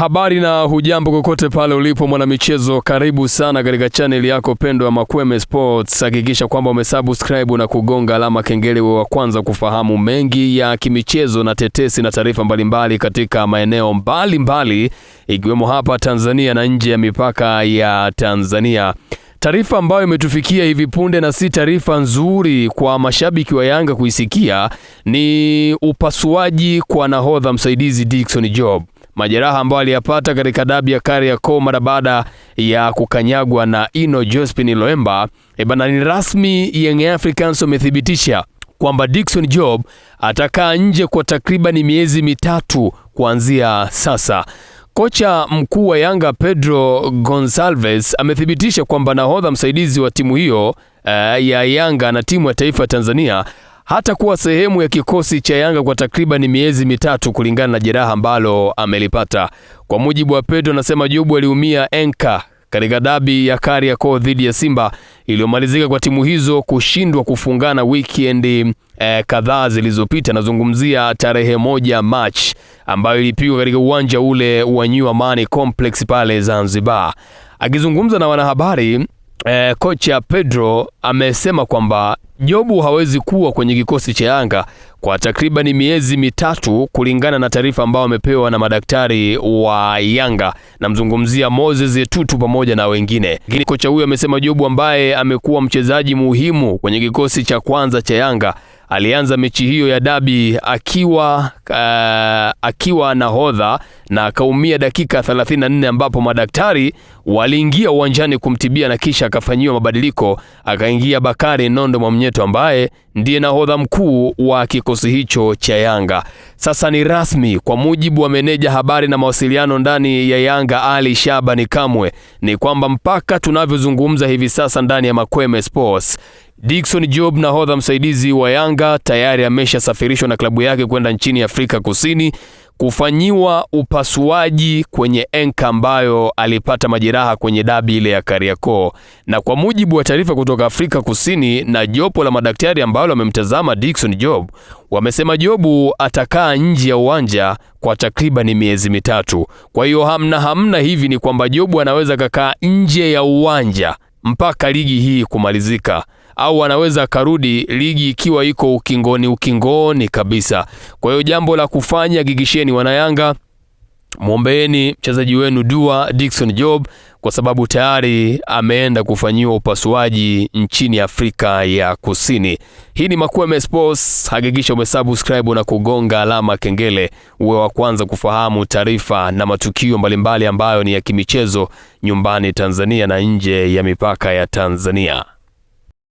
Habari na hujambo kokote pale ulipo mwanamichezo, karibu sana katika channel yako pendwa ya Makweme Sports. Hakikisha kwamba umesubscribe na kugonga alama kengele wa kwanza kufahamu mengi ya kimichezo na tetesi na taarifa mbalimbali katika maeneo mbalimbali ikiwemo hapa Tanzania na nje ya mipaka ya Tanzania. Taarifa ambayo imetufikia hivi punde na si taarifa nzuri kwa mashabiki wa Yanga kuisikia ni upasuaji kwa nahodha msaidizi Dickson Job. Majeraha ambayo aliyapata katika dabi ya Kariakoo mara baada ya kukanyagwa na Ino Jospin Loemba, ni rasmi Young Africans wamethibitisha kwamba Dickson Job atakaa nje kwa takriban miezi mitatu kuanzia sasa. Kocha mkuu wa Yanga Pedro Gonçalves amethibitisha kwamba nahodha msaidizi wa timu hiyo ya Yanga na timu ya taifa ya Tanzania hata kuwa sehemu ya kikosi cha Yanga kwa takriban miezi mitatu kulingana na jeraha ambalo amelipata. Kwa mujibu wa Pedro, anasema Job aliumia enka katika dabi ya Kariakoo dhidi ya Simba iliyomalizika kwa timu hizo kushindwa kufungana weekend kadhaa zilizopita. Nazungumzia tarehe 1 March ambayo ilipigwa katika uwanja ule wa New Amani Complex pale Zanzibar. Akizungumza na wanahabari, kocha Pedro amesema kwamba Jobu hawezi kuwa kwenye kikosi cha Yanga kwa takriban miezi mitatu kulingana na taarifa ambayo amepewa na madaktari wa Yanga. Namzungumzia Moses Etutu pamoja na wengine. Lakini kocha huyo amesema Jobu ambaye amekuwa mchezaji muhimu kwenye kikosi cha kwanza cha Yanga alianza mechi hiyo ya dabi akiwa nahodha na akaumia dakika 34 ambapo madaktari waliingia uwanjani kumtibia na kisha akafanyiwa mabadiliko, akaingia Bakari Nondo Mwamnyeto ambaye ndiye nahodha mkuu wa kikosi hicho cha Yanga. Sasa ni rasmi kwa mujibu wa meneja habari na mawasiliano ndani ya Yanga Ali Shabani Kamwe ni kwamba mpaka tunavyozungumza hivi sasa ndani ya Makweme Sports, Dickson Job nahodha msaidizi wa Yanga tayari ameshasafirishwa na klabu yake kwenda nchini Afrika Kusini kufanyiwa upasuaji kwenye enka ambayo alipata majeraha kwenye dabi ile ya Kariakoo. Na kwa mujibu wa taarifa kutoka Afrika Kusini na jopo la madaktari ambao wamemtazama Dickson Job, wamesema Jobu atakaa nje ya uwanja kwa takriban miezi mitatu. Kwa hiyo hamna hivi ni kwamba Jobu anaweza kukaa nje ya uwanja mpaka ligi hii kumalizika, au anaweza karudi ligi ikiwa iko ukingoni kabisa. Kwa hiyo jambo la kufanya, hakikisheni wanayanga muombeeni mchezaji wenu dua Dickson Job kwa sababu tayari ameenda kufanyiwa upasuaji nchini Afrika ya Kusini. Hii ni Makweme Sports, hakikisha umesubscribe na kugonga alama kengele uwe wa kwanza kufahamu taarifa na matukio mbalimbali ambayo ni ya kimichezo nyumbani Tanzania na nje ya mipaka ya Tanzania.